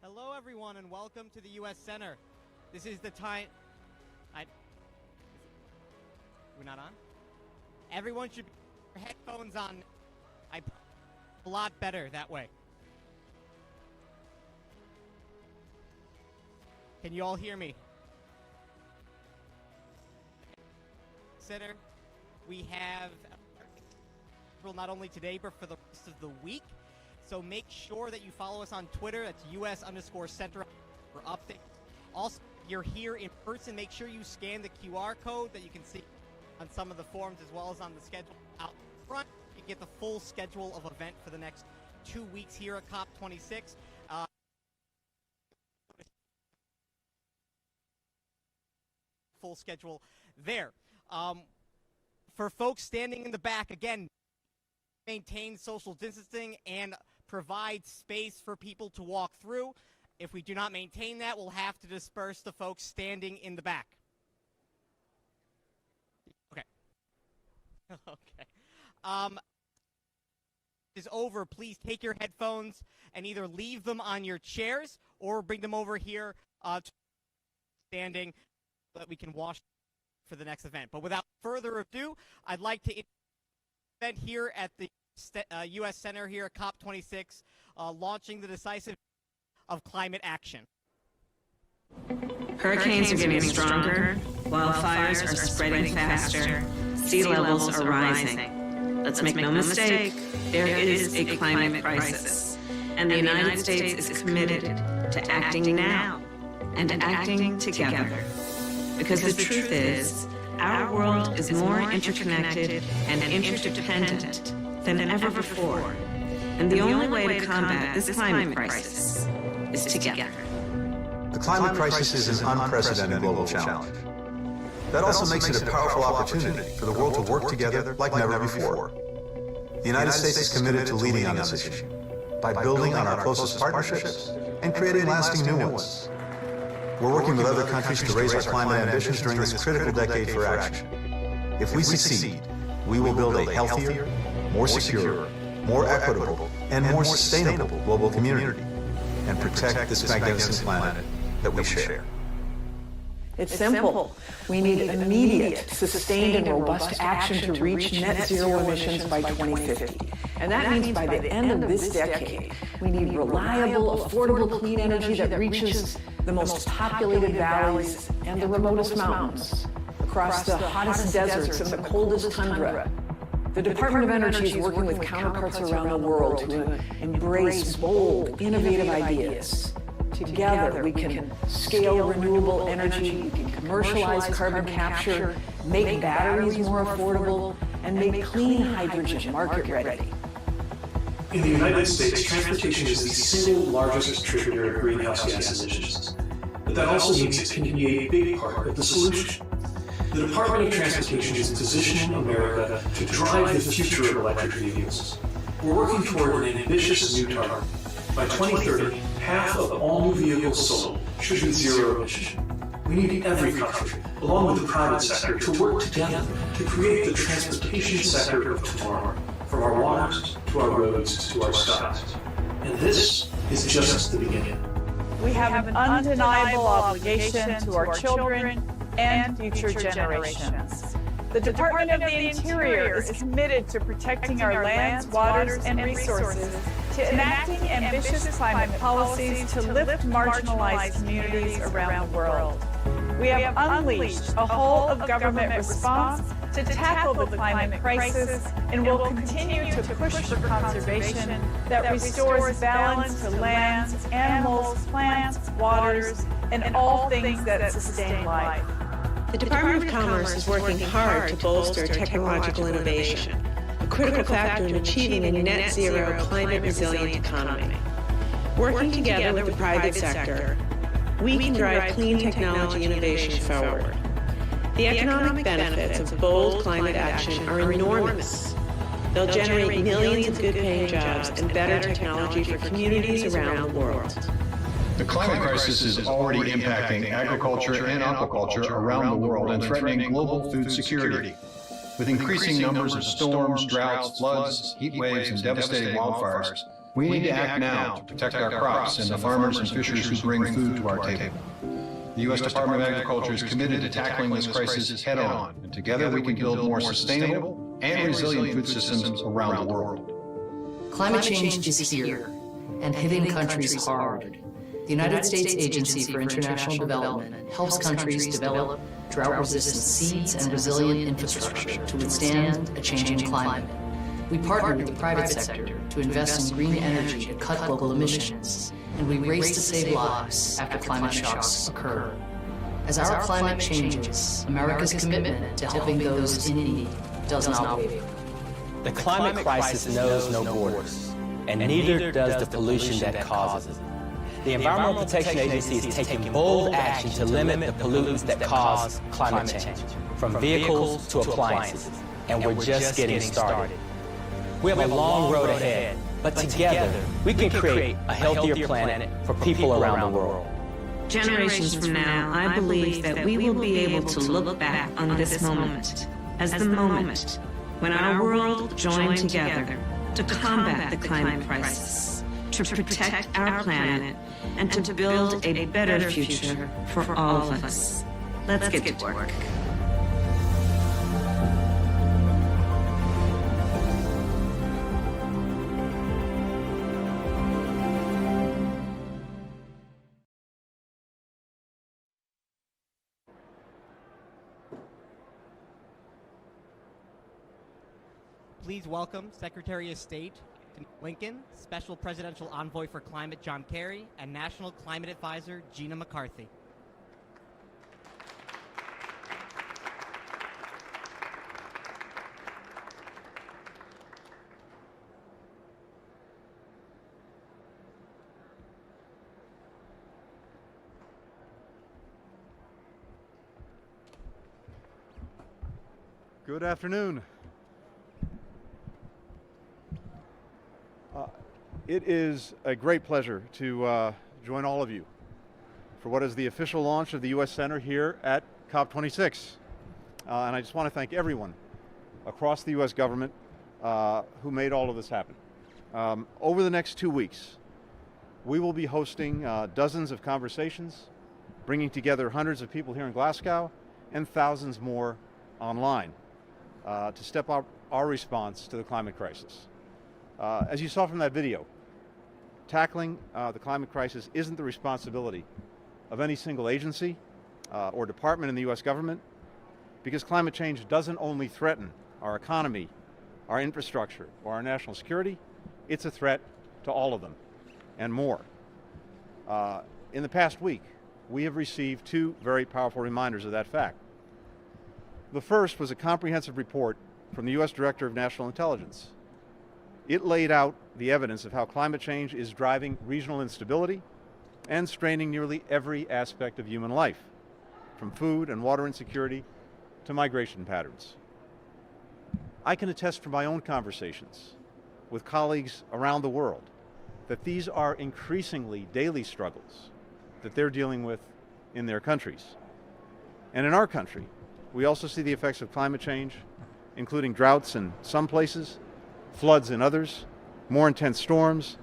Hello, everyone, and welcome to the U.S. Center. This is the time. We're not on? Everyone should have headphones on. A lot better that way. Can you all hear me? Center, we have not only today, but for the rest of the week. So make sure that you follow us on Twitter. That's US_Center for updates. Also, if you're here in person, make sure you scan the QR code that you can see on some of the forms as well as on the schedule out front. You get the full schedule of event for the next 2 weeks here at COP26. Full schedule there. For folks standing in the back, again, maintain social distancing and provide space for people to walk through. If we do not maintain that, we'll have to disperse the folks standing in the back. Okay. Okay. Is over. Please take your headphones and either leave them on your chairs or bring them over here standing so that we can wash for the next event. But without further ado, I'd like to event here at the U.S. Center here at COP26, launching the Decisive of climate action. Hurricanes are getting stronger, wildfires are spreading faster, sea levels are rising. Let's make no mistake, there is a climate crisis, and the United States is committed to acting now and acting together. Because the truth is, our world is more interconnected and interdependent than ever before. And the only way to combat this climate crisis is together. The climate crisis is an unprecedented global challenge. That also makes it a powerful opportunity for the world to work together like never before. The United States is committed to leading on this issue by building on our closest partnerships and creating lasting new ones. We're working with other countries to raise our climate ambitions during this critical decade for action. If we succeed, we will build a healthier, more secure, more equitable, and more sustainable global community and protect this magnificent planet that we share. It's simple. We need immediate, sustained, and robust action to reach net zero emissions by 2050. And that means by the end of this decade, we need reliable, affordable, clean energy that reaches the most populated valleys and the remotest mountains, across the hottest deserts and the coldest tundra. The Department of Energy is working with counterparts around the world to embrace bold, innovative ideas. Together, we can scale renewable energy, we can commercialize carbon capture, make batteries more affordable, and make clean hydrogen market-ready. In the United States, transportation is the single largest contributor of greenhouse gas emissions. But that also means it can be a big part of the solution. The Department of Transportation is positioning America to drive the future of electric vehicles. We're working toward an ambitious new target. By 2030, half of all new vehicles sold should be zero emission. We need every country, along with the private sector, to work together to create the transportation sector of tomorrow, from our waters to our roads to our skies. And this is just the beginning. We have an undeniable obligation to our children and future generations. The Department of the Interior is committed to protecting our lands, waters, and resources, to enacting ambitious climate policies to lift marginalized communities around the world. We have unleashed a whole-of-government response to tackle the climate crisis and will continue to push for conservation that restores balance to lands, animals, plants, waters, and all things that sustain life. The Department of Commerce is working hard to bolster technological innovation, a critical factor in achieving a net zero climate-resilient economy. Working together with the private sector, we can drive clean technology innovation forward. The economic benefits of bold climate action are enormous. They'll generate millions of good-paying jobs and better technology for communities around the world. The climate crisis is already impacting agriculture and aquaculture around the world and threatening global food security. With increasing numbers of storms, droughts, floods, heat waves, and devastating wildfires, We need to act now to protect our crops and the farmers and fishers who bring food to our table. The U.S. Department of Agriculture is committed to tackling this crisis head-on, and together we can build more sustainable and resilient food systems around the world. Climate change is here and hitting countries hard. The United States Agency for International Development helps countries develop drought-resistant seeds and resilient infrastructure to withstand a changing climate. We partner with the private sector to invest in green energy to cut global emissions, and we race to save lives after climate shocks occur. As our climate changes, America's commitment to helping those in need does not waver. The climate crisis knows no borders, and neither does the pollution that causes it. The Environmental Protection Agency is taking bold action to limit the pollutants that cause climate change, from vehicles to appliances, and we're just getting started. We have a long road ahead, but together we can create a healthier planet for people around the world. Generations from now, I believe that we will be able to look back on this moment as the moment when our world joined together to combat the climate crisis, to protect our planet, and to build a better future for all of us. Let's get to work. Please welcome Secretary of State Blinken, Special Presidential Envoy for Climate John Kerry, and National Climate Advisor Gina McCarthy. Good afternoon. It is a great pleasure to join all of you for what is the official launch of the U.S. Center here at COP26. And I just want to thank everyone across the U.S. government who made all of this happen. Over the next 2 weeks, we will be hosting dozens of conversations, bringing together hundreds of people here in Glasgow and thousands more online to step up our response to the climate crisis. As you saw from that video, tackling the climate crisis isn't the responsibility of any single agency or department in the U.S. government, because climate change doesn't only threaten our economy, our infrastructure, or our national security, it's a threat to all of them and more. In the past week, we have received two very powerful reminders of that fact. The first was a comprehensive report from the U.S. Director of National Intelligence. It laid out the evidence of how climate change is driving regional instability and straining nearly every aspect of human life, from food and water insecurity to migration patterns. I can attest from my own conversations with colleagues around the world that these are increasingly daily struggles that they're dealing with in their countries. And in our country, we also see the effects of climate change, including droughts in some places, floods in others, more intense storms,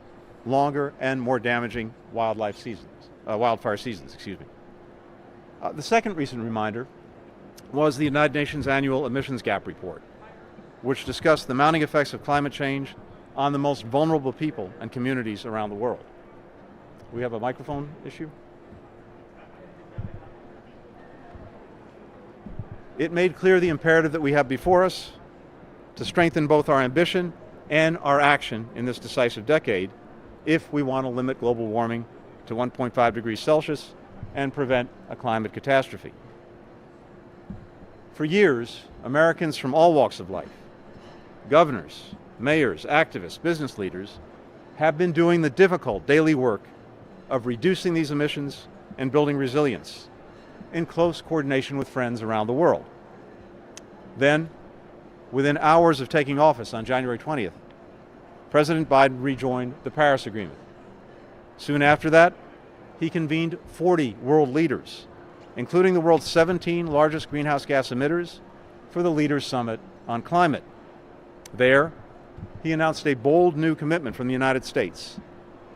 longer and more damaging wildfire seasons. The second recent reminder was the United Nations Annual Emissions Gap Report, which discussed the mounting effects of climate change on the most vulnerable people and communities around the world. We have a microphone issue. It made clear the imperative that we have before us to strengthen both our ambition and our action in this decisive decade if we want to limit global warming to 1.5 degrees Celsius and prevent a climate catastrophe. For years, Americans from all walks of life, governors, mayors, activists, business leaders, have been doing the difficult daily work of reducing these emissions and building resilience in close coordination with friends around the world. Then, within hours of taking office on January 20th, President Biden rejoined the Paris Agreement. Soon after that, he convened 40 world leaders, including the world's 17 largest greenhouse gas emitters, for the Leaders' Summit on Climate. There, he announced a bold new commitment from the United States,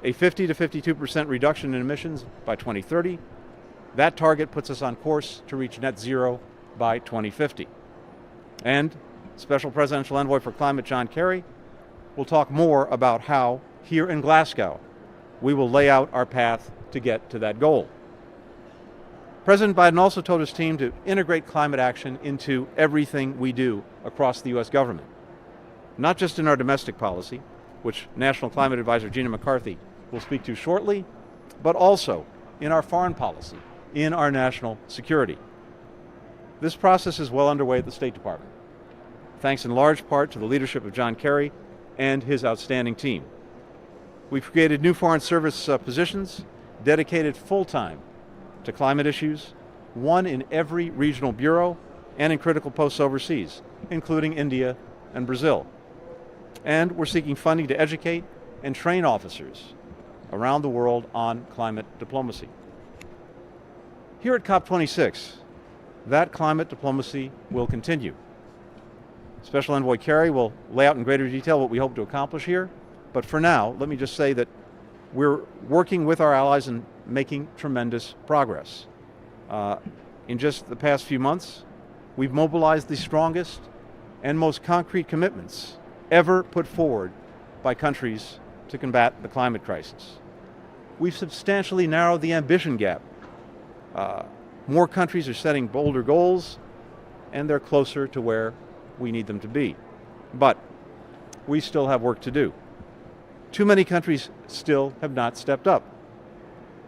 a 50 to 52% reduction in emissions by 2030. That target puts us on course to reach net zero by 2050. And Special Presidential Envoy for Climate John Kerry will talk more about how, here in Glasgow, we will lay out our path to get to that goal. President Biden also told his team to integrate climate action into everything we do across the U.S. government, not just in our domestic policy, which National Climate Advisor Gina McCarthy will speak to shortly, but also in our foreign policy, in our national security. This process is well underway at the State Department, thanks in large part to the leadership of John Kerry and his outstanding team. We've created new Foreign Service positions dedicated full-time to climate issues, one in every regional bureau and in critical posts overseas, including India and Brazil. And we're seeking funding to educate and train officers around the world on climate diplomacy. Here at COP26, that climate diplomacy will continue. Special Envoy Kerry will lay out in greater detail what we hope to accomplish here, but for now, let me just say that we're working with our allies and making tremendous progress. In just the past few months, we've mobilized the strongest and most concrete commitments ever put forward by countries to combat the climate crisis. We've substantially narrowed the ambition gap. More countries are setting bolder goals, and they're closer to where we need them to be. But we still have work to do. Too many countries still have not stepped up.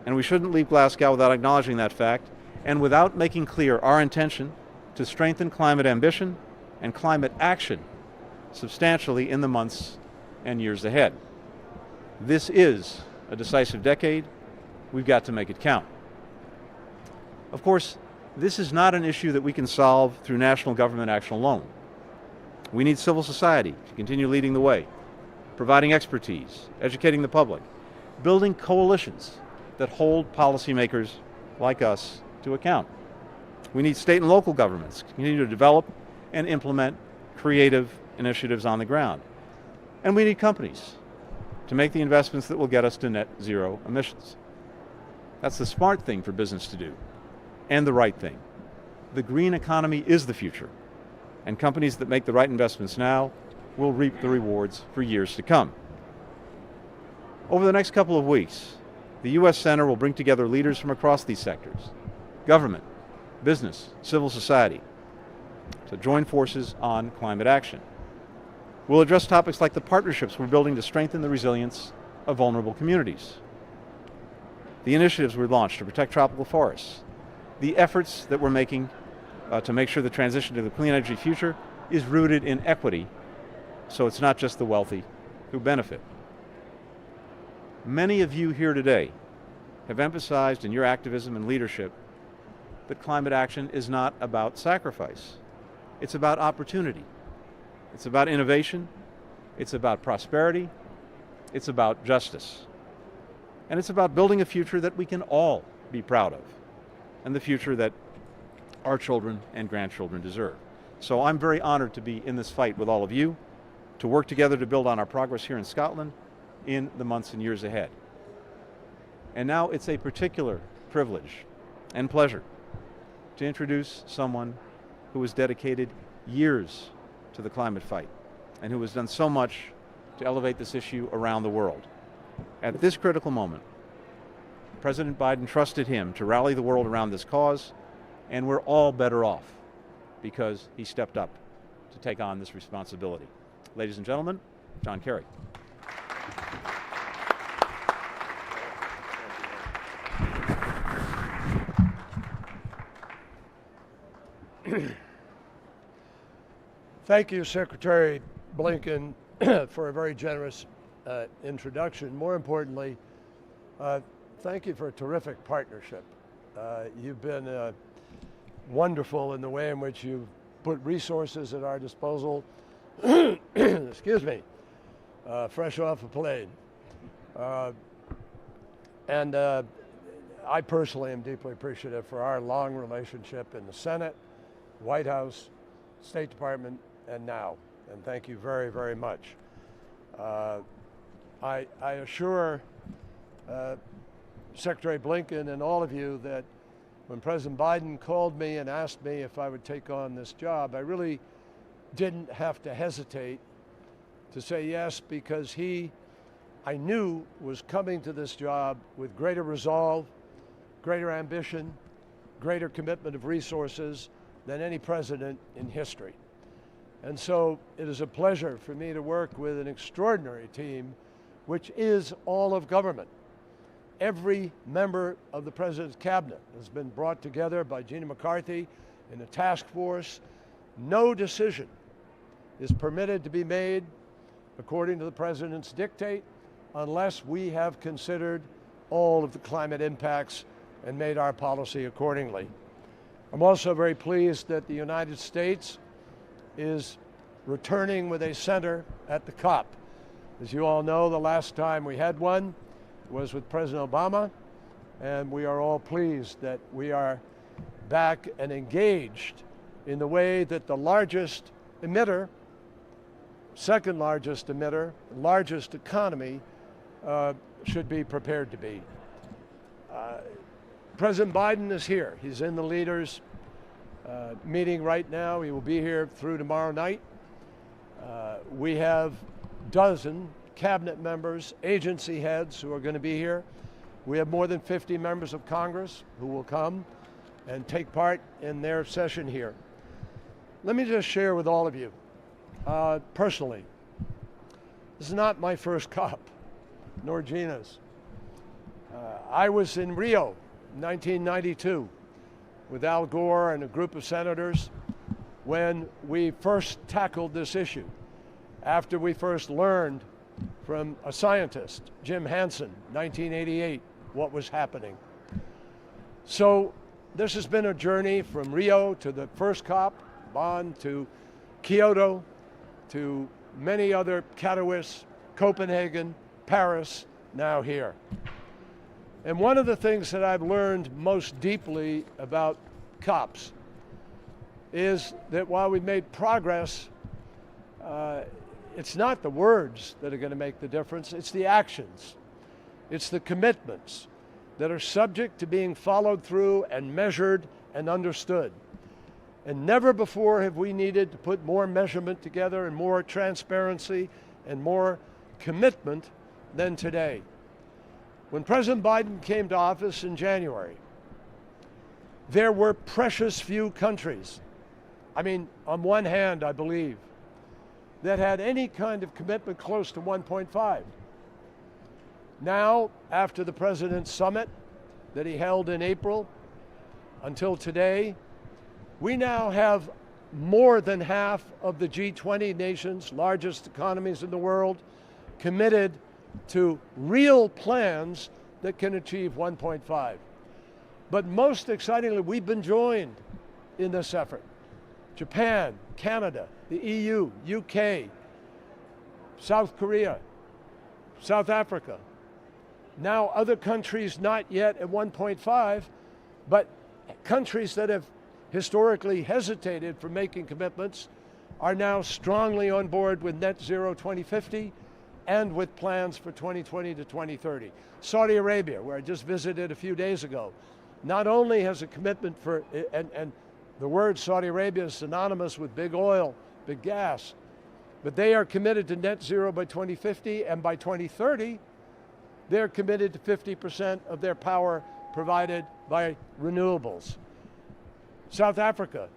And we shouldn't leave Glasgow without acknowledging that fact and without making clear our intention to strengthen climate ambition and climate action substantially in the months and years ahead. This is a decisive decade. We've got to make it count. Of course, this is not an issue that we can solve through national government action alone. We need civil society to continue leading the way, providing expertise, educating the public, building coalitions that hold policymakers like us to account. We need state and local governments to continue to develop and implement creative initiatives on the ground. And we need companies to make the investments that will get us to net zero emissions. That's the smart thing for business to do, and the right thing. The green economy is the future, and companies that make the right investments now will reap the rewards for years to come. Over the next couple of weeks, the U.S. Center will bring together leaders from across these sectors, government, business, civil society, to join forces on climate action. We'll address topics like the partnerships we're building to strengthen the resilience of vulnerable communities, the initiatives we launched to protect tropical forests, the efforts that we're making to make sure the transition to the clean energy future is rooted in equity, so it's not just the wealthy who benefit. Many of you here today have emphasized in your activism and leadership that climate action is not about sacrifice. It's about opportunity. It's about innovation. It's about prosperity. It's about justice. And it's about building a future that we can all be proud of, and the future that our children and grandchildren deserve. So I'm very honored to be in this fight with all of you, to work together to build on our progress here in Scotland in the months and years ahead. And now it's a particular privilege and pleasure to introduce someone who has dedicated years to the climate fight and who has done so much to elevate this issue around the world. At this critical moment, President Biden trusted him to rally the world around this cause, and we're all better off because he stepped up to take on this responsibility. Ladies and gentlemen, John Kerry. Thank you, Secretary Blinken, for a very generous introduction. More importantly, thank you for a terrific partnership. You've been wonderful in the way in which you've put resources at our disposal. Excuse me, fresh off a plane. And I personally am deeply appreciative for our long relationship in the Senate, White House, State Department, and now. And thank you very, very much. I assure Secretary Blinken and all of you that when President Biden called me and asked me if I would take on this job, I really didn't have to hesitate to say yes, because I knew was coming to this job with greater resolve, greater ambition, greater commitment of resources than any president in history. And so it is a pleasure for me to work with an extraordinary team, which is all of government. Every member of the president's cabinet has been brought together by Gina McCarthy in a task force. No decision is permitted to be made according to the president's dictate unless we have considered all of the climate impacts and made our policy accordingly. I'm also very pleased that the United States is returning with a center at the COP. As you all know, the last time we had one was with President Obama, and we are all pleased that we are back and engaged in the way that the largest emitter, second largest emitter, largest economy should be prepared to be. President Biden is here. He's in the leaders meeting right now. He will be here through tomorrow night. We have a dozen cabinet members, agency heads who are going to be here. We have more than 50 members of Congress who will come and take part in their session here. Let me just share with all of you, personally, this is not my first COP, nor Gina's. I was in Rio in 1992 with Al Gore and a group of senators when we first tackled this issue, after we first learned from a scientist, Jim Hansen, 1988, what was happening. So this has been a journey from Rio to the first COP, Bonn, to Kyoto, to many other, Katowice, Copenhagen, Paris, now here. And one of the things that I've learned most deeply about COPs is that while we've made progress, it's not the words that are going to make the difference, it's the actions. It's the commitments that are subject to being followed through and measured and understood. And never before have we needed to put more measurement together and more transparency and more commitment than today. When President Biden came to office in January, there were precious few countries, I mean, on one hand, I believe, that had any kind of commitment close to 1.5. Now, after the President's summit that he held in April until today, we now have more than half of the G20 nations, largest economies in the world, committed to real plans that can achieve 1.5. But most excitingly, we've been joined in this effort. Japan, Canada, the EU, UK, South Korea, South Africa. Now other countries not yet at 1.5, but countries that have historically hesitated from making commitments are now strongly on board with net zero 2050 and with plans for 2020 to 2030. Saudi Arabia, where I just visited a few days ago, not only has a commitment for, and the word Saudi Arabia is synonymous with big oil, big gas, but they are committed to net zero by 2050, and by 2030, they're committed to 50% of their power provided by renewables. South Africa,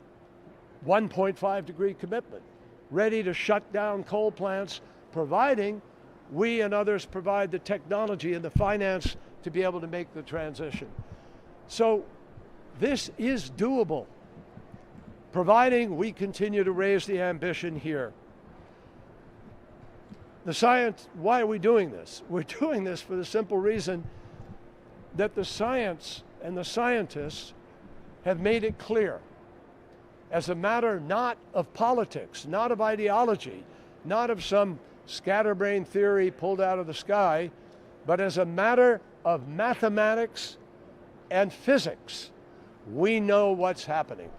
1.5 degree commitment, ready to shut down coal plants, providing we and others provide the technology and the finance to be able to make the transition. So this is doable, providing we continue to raise the ambition here. The science, why are we doing this? We're doing this for the simple reason that the science and the scientists have made it clear, as a matter not of politics, not of ideology, not of some scatterbrain theory pulled out of the sky, but as a matter of mathematics and physics. We know what's happening.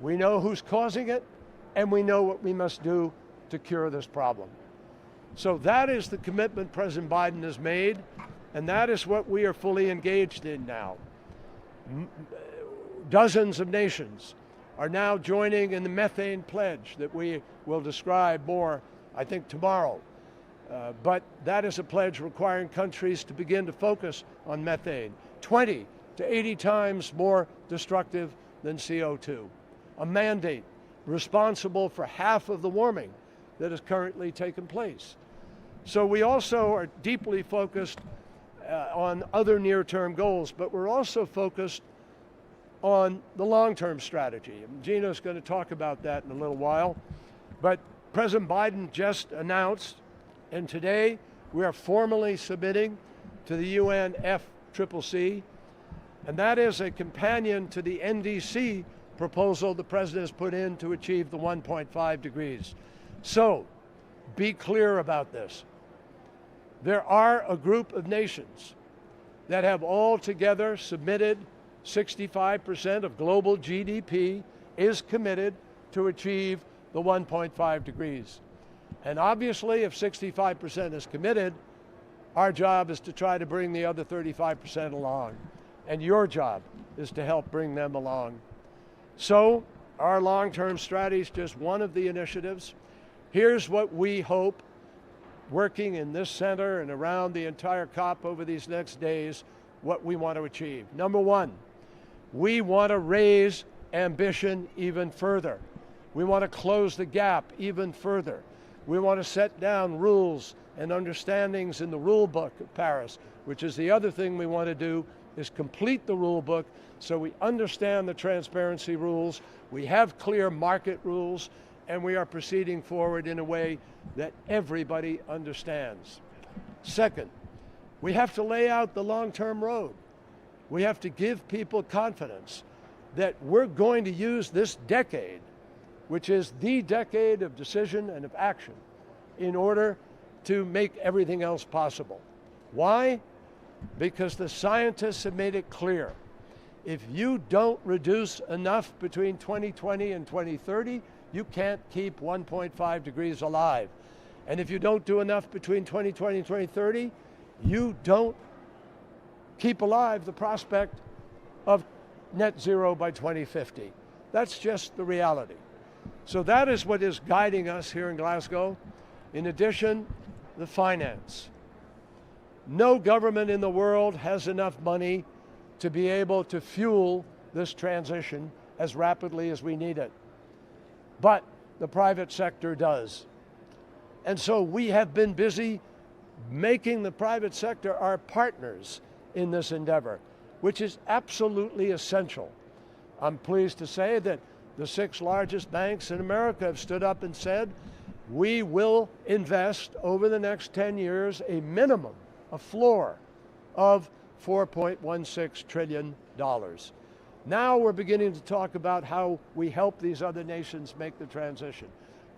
We know who's causing it, and we know what we must do to cure this problem. So that is the commitment President Biden has made, and that is what we are fully engaged in now. Dozens of nations are now joining in the methane pledge that we will describe more, I think, tomorrow. But that is a pledge requiring countries to begin to focus on methane, 20 to 80 times more destructive than CO2. A mandate responsible for half of the warming that is currently taking place. So we also are deeply focused on other near-term goals, but we're also focused on the long-term strategy. Gina's going to talk about that in a little while. But President Biden just announced, and today we are formally submitting to the UN FCCC, and that is a companion to the NDC proposal the President has put in to achieve the 1.5 degrees. So, be clear about this. There are a group of nations that have altogether submitted 65% of global GDP is committed to achieve the 1.5 degrees. And obviously, if 65% is committed, our job is to try to bring the other 35% along. And your job is to help bring them along. So, our long-term strategy is just one of the initiatives. Here's what we hope, working in this center and around the entire COP over these next days, what we want to achieve. Number one, we want to raise ambition even further. We want to close the gap even further. We want to set down rules and understandings in the rule book of Paris, which is the other thing we want to do, is complete the rule book so we understand the transparency rules, we have clear market rules, and we are proceeding forward in a way that everybody understands. Second, we have to lay out the long-term road. We have to give people confidence that we're going to use this decade, which is the decade of decision and of action, in order to make everything else possible. Why? Because the scientists have made it clear. If you don't reduce enough between 2020 and 2030, you can't keep 1.5 degrees alive. And if you don't do enough between 2020 and 2030, you don't keep alive the prospect of net zero by 2050. That's just the reality. So that is what is guiding us here in Glasgow. In addition, the finance. No government in the world has enough money to be able to fuel this transition as rapidly as we need it. But the private sector does. And so we have been busy making the private sector our partners in this endeavor, which is absolutely essential. I'm pleased to say that the 6 largest banks in America have stood up and said, we will invest over the next 10 years a minimum, a floor of $4.16 trillion. Now we're beginning to talk about how we help these other nations make the transition.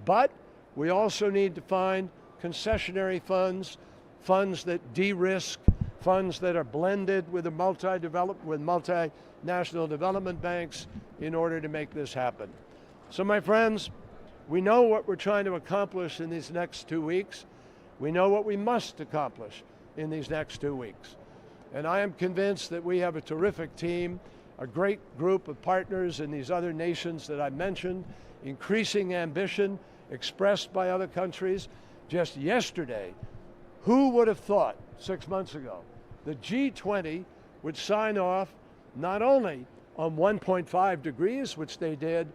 But we also need to find concessionary funds, funds that de-risk, funds that are blended with the multinational development banks in order to make this happen. So my friends, we know what we're trying to accomplish in these next 2 weeks. We know what we must accomplish in these next 2 weeks. And I am convinced that we have a terrific team, a great group of partners in these other nations that I mentioned, increasing ambition expressed by other countries. Just yesterday, who would have thought 6 months ago the G20 would sign off not only on 1.5 degrees, which they did,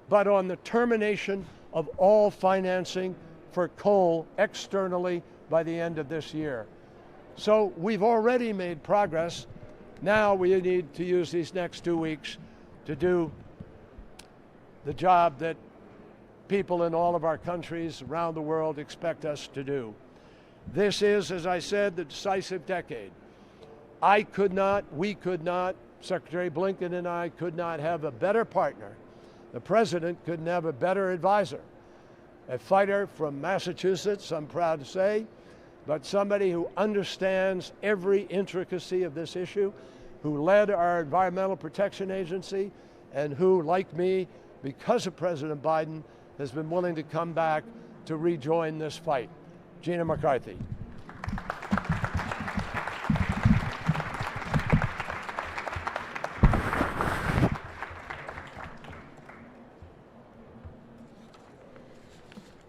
but on the termination of all financing for coal externally by the end of this year. So we've already made progress. Now we need to use these next 2 weeks to do the job that people in all of our countries around the world expect us to do. This is, as I said, the decisive decade. We could not, Secretary Blinken and I could not have a better partner. The President couldn't have a better advisor. A fighter from Massachusetts, I'm proud to say, but somebody who understands every intricacy of this issue, who led our Environmental Protection Agency, and who, like me, because of President Biden, has been willing to come back to rejoin this fight. Gina McCarthy.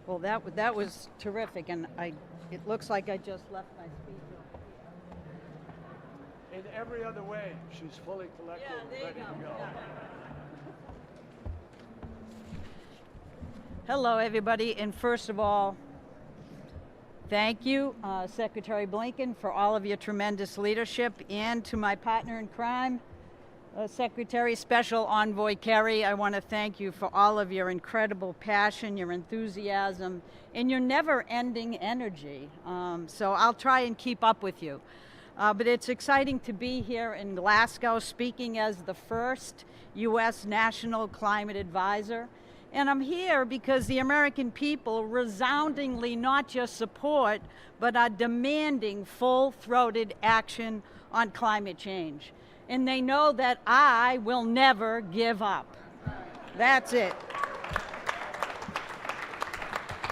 Well, that was terrific, and it looks like I just left my speaker. In every other way, she's fully collected and ready to go. Yeah. Hello, everybody, and first of all, thank you, Secretary Blinken, for all of your tremendous leadership, and to my partner in crime, Secretary Special Envoy Kerry. I want to thank you for all of your incredible passion, your enthusiasm, and your never-ending energy. So I'll try and keep up with you. But it's exciting to be here in Glasgow, speaking as the first U.S. National Climate Advisor. And I'm here because the American people resoundingly not just support, but are demanding full-throated action on climate change. And they know that I will never give up. That's it.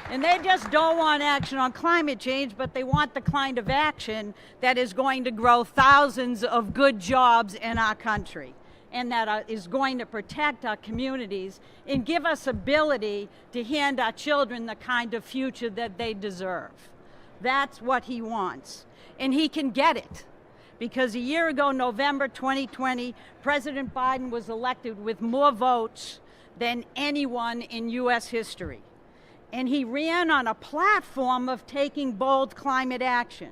And they just don't want action on climate change, but they want the kind of action that is going to grow thousands of good jobs in our country, and that is going to protect our communities and give us ability to hand our children the kind of future that they deserve. That's what he wants. And he can get it. Because a year ago, November 2020, President Biden was elected with more votes than anyone in U.S. history. And he ran on a platform of taking bold climate action.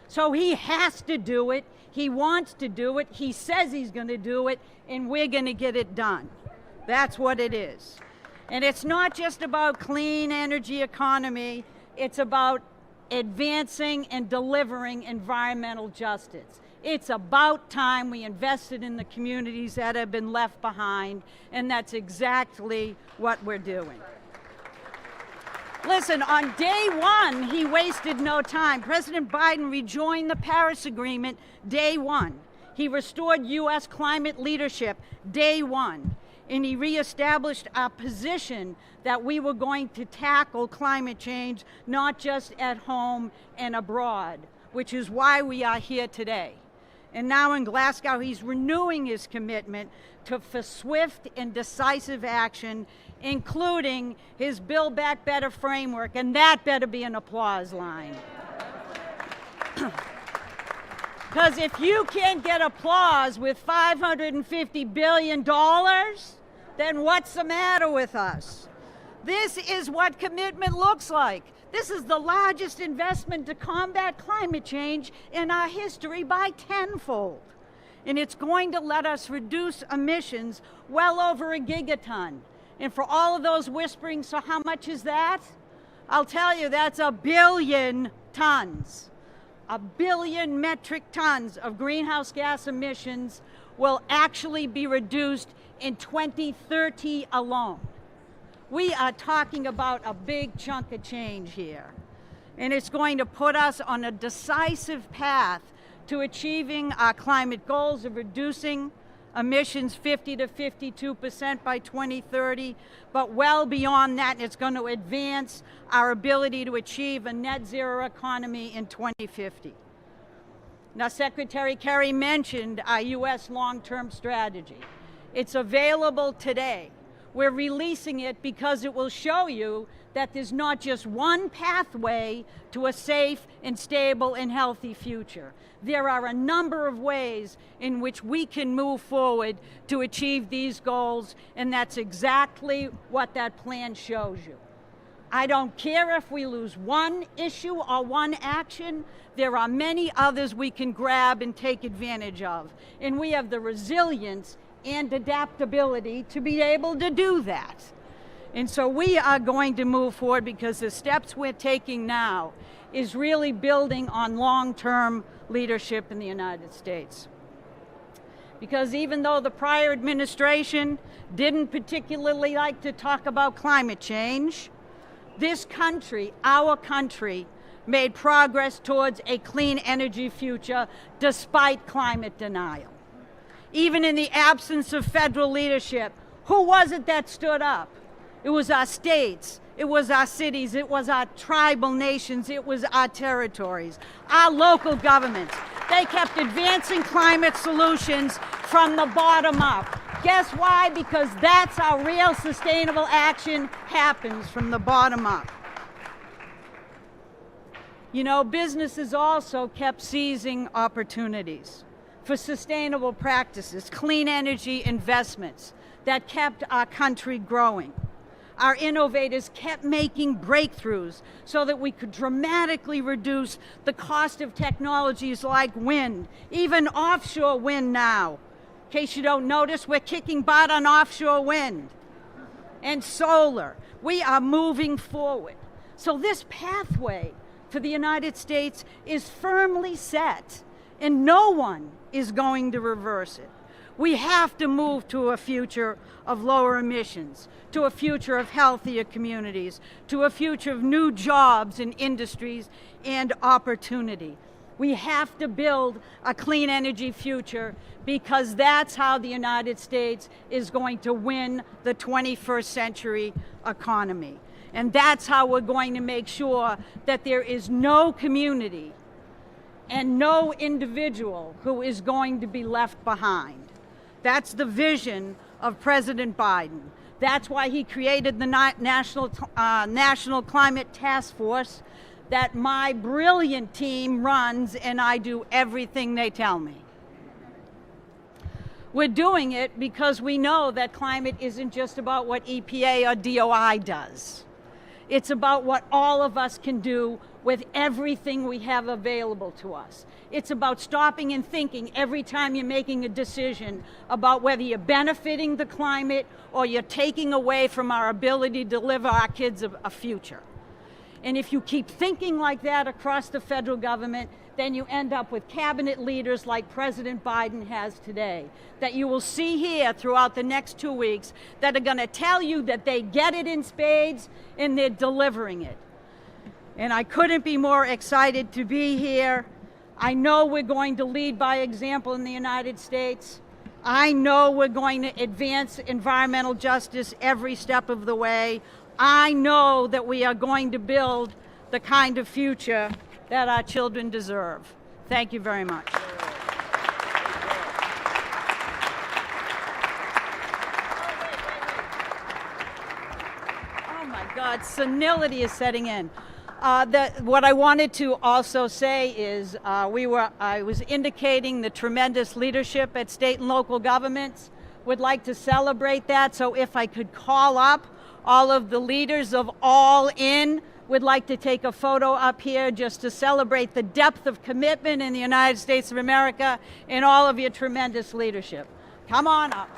So he has to do it. He wants to do it. He says he's going to do it, and we're going to get it done. That's what it is. And it's not just about clean energy economy. It's about advancing and delivering environmental justice. It's about time we invested in the communities that have been left behind, and that's exactly what we're doing. Listen, on day one, he wasted no time. President Biden rejoined the Paris Agreement day one. He restored U.S. climate leadership day one. And he reestablished our position that we were going to tackle climate change, not just at home and abroad, which is why we are here today. And now in Glasgow, he's renewing his commitment for swift and decisive action, including his Build Back Better framework, and that better be an applause line. Because if you can't get applause with $550 billion, then what's the matter with us? This is what commitment looks like. This is the largest investment to combat climate change in our history by tenfold. And it's going to let us reduce emissions well over a gigaton. And for all of those whispering, so how much is that? I'll tell you, that's 1 billion tons. 1 billion metric tons of greenhouse gas emissions will actually be reduced in 2030 alone. We are talking about a big chunk of change here. And it's going to put us on a decisive path to achieving our climate goals of reducing emissions 50 to 52% by 2030, but well beyond that, it's going to advance our ability to achieve a net zero economy in 2050. Now, Secretary Kerry mentioned our U.S. long-term strategy. It's available today. We're releasing it because it will show you that there's not just one pathway to a safe and stable and healthy future. There are a number of ways in which we can move forward to achieve these goals, and that's exactly what that plan shows you. I don't care if we lose one issue or one action. There are many others we can grab and take advantage of, and we have the resilience and adaptability to be able to do that. And so we are going to move forward because the steps we're taking now is really building on long-term leadership in the United States. Because even though the prior administration didn't particularly like to talk about climate change, this country, our country, made progress towards a clean energy future despite climate denial. Even in the absence of federal leadership, who was it that stood up? It was our states, it was our cities, it was our tribal nations, it was our territories, our local governments. They kept advancing climate solutions from the bottom up. Guess why? Because that's how real sustainable action happens, from the bottom up. You know, businesses also kept seizing opportunities for sustainable practices, clean energy investments that kept our country growing. Our innovators kept making breakthroughs so that we could dramatically reduce the cost of technologies like wind, even offshore wind now. In case you don't notice, we're kicking butt on offshore wind and solar. We are moving forward. So this pathway for the United States is firmly set, and no one is going to reverse it. We have to move to a future of lower emissions, to a future of healthier communities, to a future of new jobs and industries and opportunity. We have to build a clean energy future, because that's how the United States is going to win the 21st century economy. And that's how we're going to make sure that there is no community and no individual who is going to be left behind. That's the vision of President Biden. That's why he created the National Climate Task Force that my brilliant team runs, and I do everything they tell me. We're doing it because we know that climate isn't just about what EPA or DOI does. It's about what all of us can do with everything we have available to us. It's about stopping and thinking every time you're making a decision about whether you're benefiting the climate or you're taking away from our ability to deliver our kids a future. And if you keep thinking like that across the federal government, then you end up with cabinet leaders like President Biden has today, that you will see here throughout the next 2 weeks, that are going to tell you that they get it in spades and they're delivering it. And I couldn't be more excited to be here. I know we're going to lead by example in the United States. I know we're going to advance environmental justice every step of the way. I know that we are going to build the kind of future that our children deserve. Thank you very much. Oh my God, senility is setting in. What I wanted to also say is I was indicating the tremendous leadership at state and local governments. Would like to celebrate that, so if I could call up all of the leaders of All In, would like to take a photo up here just to celebrate the depth of commitment in the United States of America and all of your tremendous leadership. Come on up.